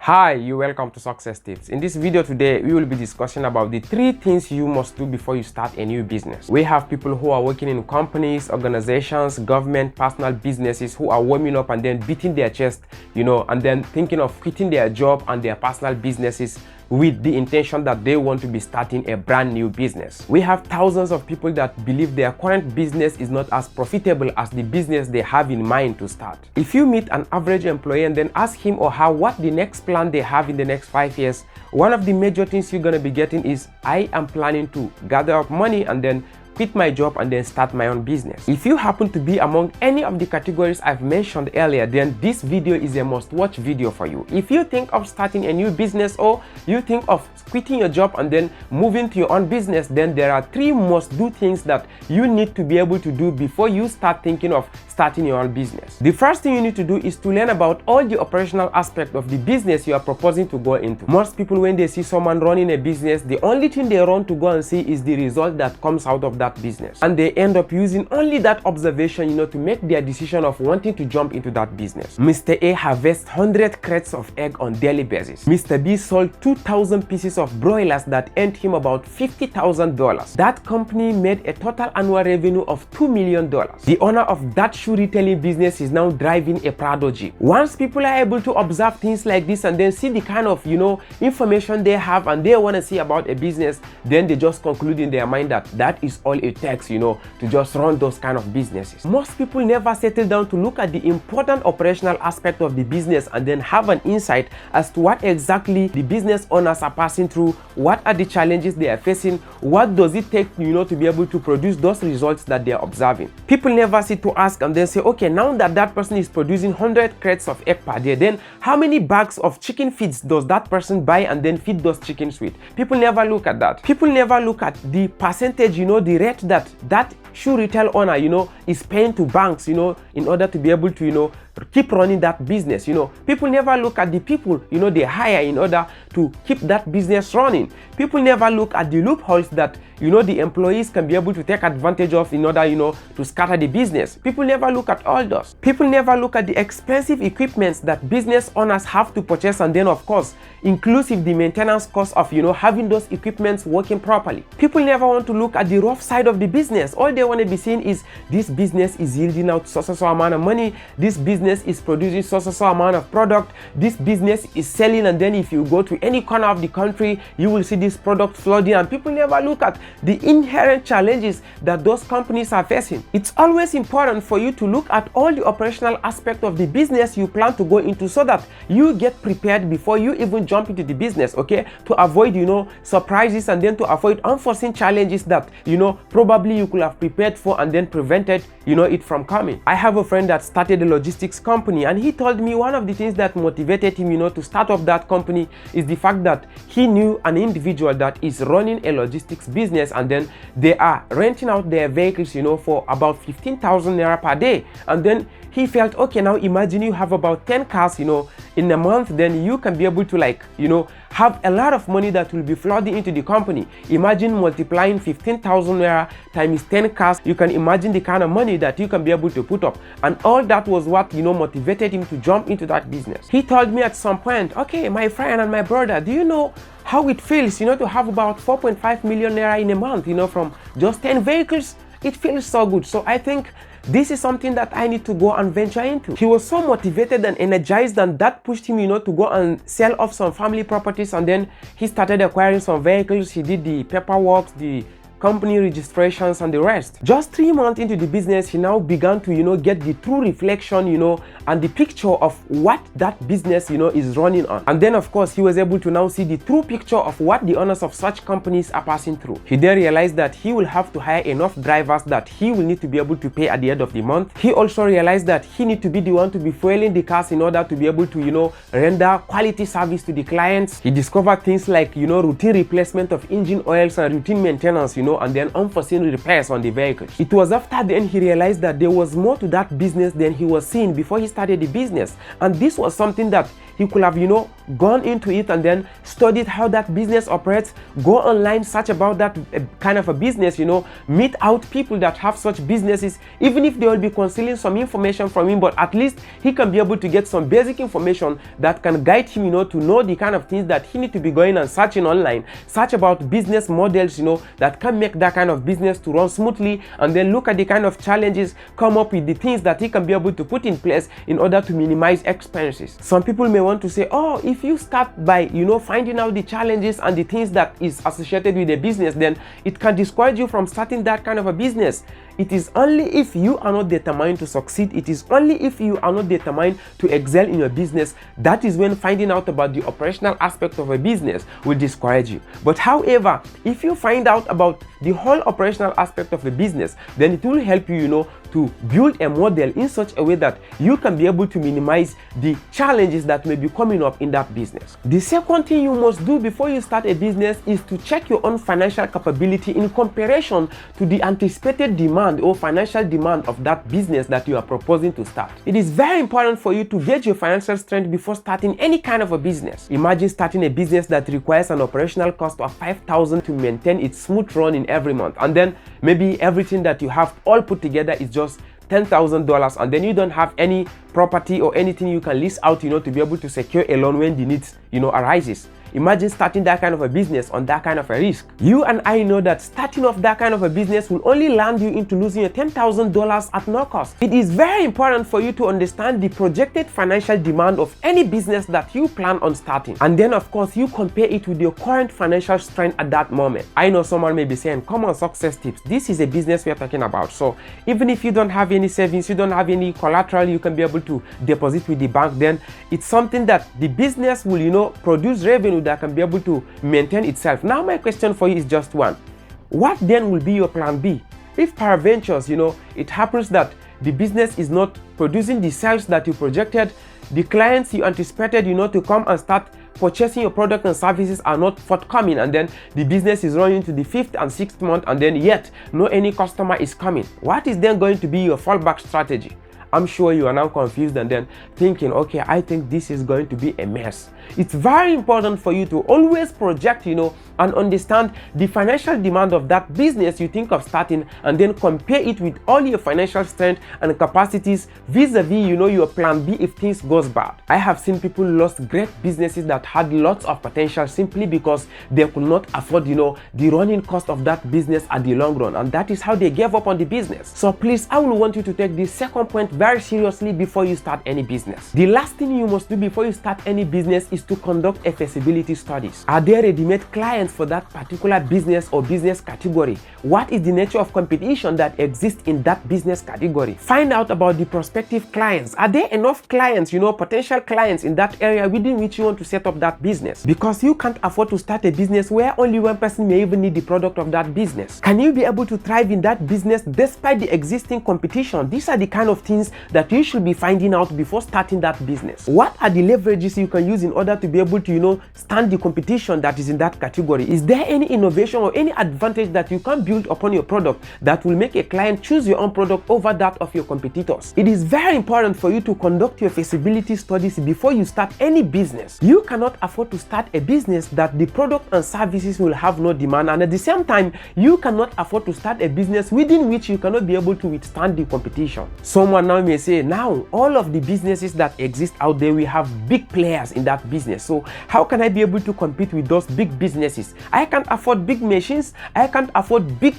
Hi, you welcome to Success Tips. In this video today, we will be discussing about the 3 things you must do before you start a new business. We have people who are working in companies, organizations, government, personal businesses who are warming up and then beating their chest, and then thinking of quitting their job and their personal businesses with the intention that they want to be starting a brand new business. We have thousands of people that believe their current business is not as profitable as the business they have in mind to start. If you meet an average employee and then ask him or her what the next plan they have in the next 5 years, one of the major things you're going to be getting is, I am planning to gather up money and then quit my job and then start my own business. If you happen to be among any of the categories I've mentioned earlier, then this video is a must-watch video for you. If you think of starting a new business or you think of quitting your job and then moving to your own business, then there are 3 must-do things that you need to be able to do before you start thinking of starting your own business. The first thing you need to do is to learn about all the operational aspect of the business you are proposing to go into. Most people, when they see someone running a business, the only thing they run to go and see is the result that comes out of that business, and they end up using only that observation to make their decision of wanting to jump into that business. Mr. A harvests 100 crates of egg on daily basis. Mr. B sold 2,000 pieces of broilers that earned him about $50,000. That company made a total annual revenue of $2 million. The owner of that shoe retailing business is now driving a Prado Jeep. Once people are able to observe things like this and then see the kind of information they have and they want to see about a business, then they just conclude in their mind that that is all it takes to just run those kind of businesses. Most people never settle down to look at the important operational aspect of the business and then have an insight as to what exactly the business owners are passing through, what are the challenges they are facing, what does it take to be able to produce those results that they are observing. People never sit to ask and then say, okay, now that that person is producing 100 crates of egg per day, then how many bags of chicken feeds does that person buy and then feed those chickens with? People never look at that. People never look at the percentage, the rate that shoe retail owner is paying to banks in order to be able to keep running that business. People never look at the people they hire in order to keep that business running. People never look at the loopholes that the employees can be able to take advantage of in order to scatter the business. People never look at all those. People never look at the expensive equipments that business owners have to purchase, and then of course inclusive the maintenance cost of having those equipments working properly. People never want to look at the rough side of the business. All they want to be seeing is, this business is yielding out so amount of money, this business is producing so amount of product, this business is selling, and then if you go to any corner of the country you will see this product flooding, and people never look at the inherent challenges that those companies are facing. It's always important for you to look at all the operational aspect of the business you plan to go into so that you get prepared before you even jump into the business, okay, to avoid surprises and then to avoid unforeseen challenges that probably you could have prepared for and then prevented it from coming. I have a friend that started a logistics company, and he told me one of the things that motivated him to start up that company is the fact that he knew an individual that is running a logistics business, and then they are renting out their vehicles for about 15,000 naira per day. And then he felt, okay, now imagine you have about 10 cars in a month, then you can be able to have a lot of money that will be flooding into the company. Imagine multiplying 15,000 naira times 10 cars. You can imagine the kind of money that you can be able to put up, and all that was what motivated him to jump into that business. He told me at some point, okay, my friend and my brother, do you know how it feels to have about 4.5 million naira in a month from just 10 vehicles? It feels so good. So I think this is something that I need to go and venture into. He was so motivated and energized, and that pushed him to go and sell off some family properties, and then he started acquiring some vehicles. He did the paperwork, the company registrations, and the rest. Just 3 months into the business, he now began to get the true reflection and the picture of what that business is running on. And then of course he was able to now see the true picture of what the owners of such companies are passing through. He then realized that he will have to hire enough drivers that he will need to be able to pay at the end of the month. He also realized that he need to be the one to be fueling the cars in order to be able to render quality service to the clients. He discovered things like routine replacement of engine oils and routine maintenance and then unforeseen repairs on the vehicles. It was after then he realized that there was more to that business than he was seeing before he started the business, and this was something that he could have, gone into it and then studied how that business operates, go online, search about that kind of a business, meet out people that have such businesses, even if they will be concealing some information from him, but at least he can be able to get some basic information that can guide him, to know the kind of things that he need to be going and searching online, search about business models, that can make that kind of business to run smoothly, and then look at the kind of challenges, come up with the things that he can be able to put in place in order to minimize expenses. Some people may want to say, oh, if you start by finding out the challenges and the things that is associated with a business, then it can discourage you from starting that kind of a business. It is only if you are not determined to succeed, it is only if you are not determined to excel in your business, that is when finding out about the operational aspect of a business will discourage you. But however, if you find out about the whole operational aspect of a business, then it will help you, to build a model in such a way that you can be able to minimize the challenges that may be coming up in that business. The second thing you must do before you start a business is to check your own financial capability in comparison to the anticipated demand or financial demand of that business that you are proposing to start. It is very important for you to gauge your financial strength before starting any kind of a business. Imagine starting a business that requires an operational cost of $5,000 to maintain its smooth running every month, and then maybe everything that you have all put together is just $10,000, and then you don't have any property or anything you can lease out, to be able to secure a loan when the needs, arises. Imagine starting that kind of a business on that kind of a risk. You and I know that starting off that kind of a business will only land you into losing your $10,000 at no cost. It is very important for you to understand the projected financial demand of any business that you plan on starting. And then of course, you compare it with your current financial strength at that moment. I know someone may be saying, come on, Success Tips, this is a business we are talking about. So even if you don't have any savings, you don't have any collateral you can be able to deposit with the bank, then it's something that the business will, produce revenue that can be able to maintain itself. Now my question for you is just one. What then will be your plan B? If peradventures, it happens that the business is not producing the sales that you projected, the clients you anticipated, to come and start purchasing your product and services are not forthcoming, and then the business is running to the 5th and 6th month, and then yet no any customer is coming. What is then going to be your fallback strategy? I'm sure you are now confused and then thinking, okay, I think this is going to be a mess. It's very important for you to always project, and understand the financial demand of that business you think of starting, and then compare it with all your financial strength and capacities vis-a-vis, your plan B if things goes bad. I have seen people lost great businesses that had lots of potential simply because they could not afford, the running cost of that business at the long run, and that is how they gave up on the business. So please, I will want you to take this second point very seriously before you start any business. The last thing you must do before you start any business is to conduct a feasibility studies. Are there ready-made clients for that particular business or business category? What is the nature of competition that exists in that business category? Find out about the prospective clients. Are there enough clients, potential clients in that area within which you want to set up that business? Because you can't afford to start a business where only one person may even need the product of that business. Can you be able to thrive in that business despite the existing competition? These are the kind of things that you should be finding out before starting that business. What are the leverages you can use in order to be able to, stand the competition that is in that category? Is there any innovation or any advantage that you can build upon your product that will make a client choose your own product over that of your competitors? It is very important for you to conduct your feasibility studies before you start any business. You cannot afford to start a business that the product and services will have no demand, and at the same time, you cannot afford to start a business within which you cannot be able to withstand the competition. Someone now may say, now all of the businesses that exist out there, we have big players in that business. So how can I be able to compete with those big businesses? I can't afford big machines. I can't afford big,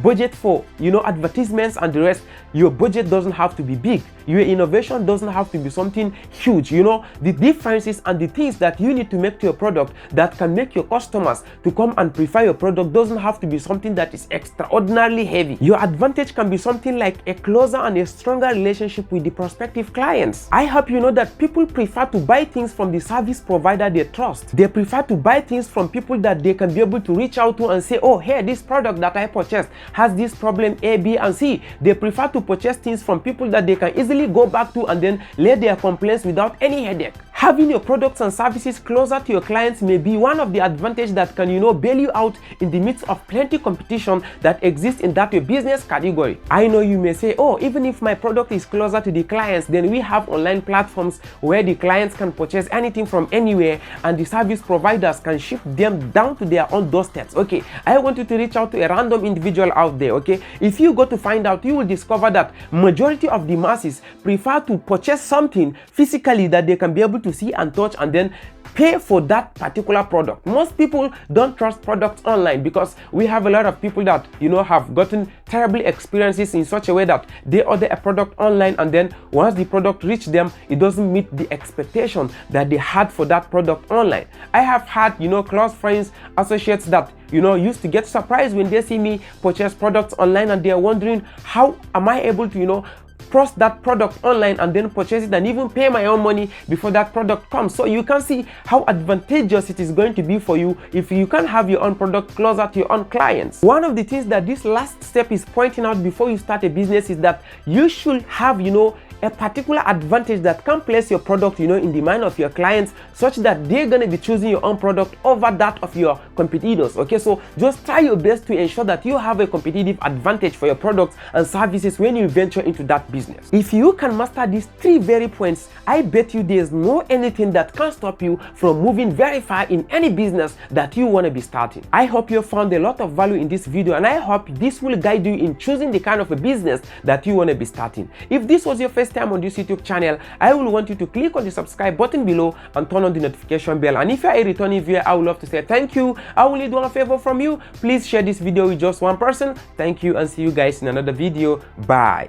budget for, advertisements and the rest. Your budget doesn't have to be big. Your innovation doesn't have to be something huge. The differences and the things that you need to make to your product that can make your customers to come and prefer your product doesn't have to be something that is extraordinarily heavy. Your advantage can be something like a closer and a stronger relationship with the prospective clients. I hope you know that people prefer to buy things from the service provider they trust. They prefer to buy things from people that they can be able to reach out to and say, oh, hey, this product that I purchased has this problem A, B, and C. They prefer to purchase things from people that they can easily go back to and then lay their complaints without any headache. Having your products and services closer to your clients may be one of the advantages that can, bail you out in the midst of plenty competition that exists in that your business category. I know you may say, oh, even if my product is closer to the clients, then we have online platforms where the clients can purchase anything from anywhere and the service providers can ship them down to their own doorsteps. Okay, I want you to reach out to a random individual out there. Okay, if you go to find out, you will discover that majority of the masses prefer to purchase something physically that they can be able to see and touch and then pay for that particular product. Most people don't trust products online because we have a lot of people that have gotten terrible experiences in such a way that they order a product online and then once the product reaches them, it doesn't meet the expectation that they had for that product online. I have had close friends, associates that used to get surprised when they see me purchase products online and they are wondering, how am I able to trust that product online and then purchase it and even pay my own money before that product comes. So you can see how advantageous it is going to be for you if you can have your own product closer to your own clients. One of the things that this last step is pointing out before you start a business is that you should have a particular advantage that can place your product in the mind of your clients such that they're going to be choosing your own product over that of your competitors. Okay, so just try your best to ensure that you have a competitive advantage for your products and services when you venture into that business. If you can master these 3 very points, I bet you there's no anything that can stop you from moving very far in any business that you want to be starting. I hope you found a lot of value in this video and I hope this will guide you in choosing the kind of a business that you want to be starting. If this was your first time on this YouTube channel, I will want you to click on the subscribe button below and turn on the notification bell. And if you are a returning viewer, I would love to say thank you. I will need one favor from you. Please share this video with just one person. Thank you and see you guys in another video. Bye.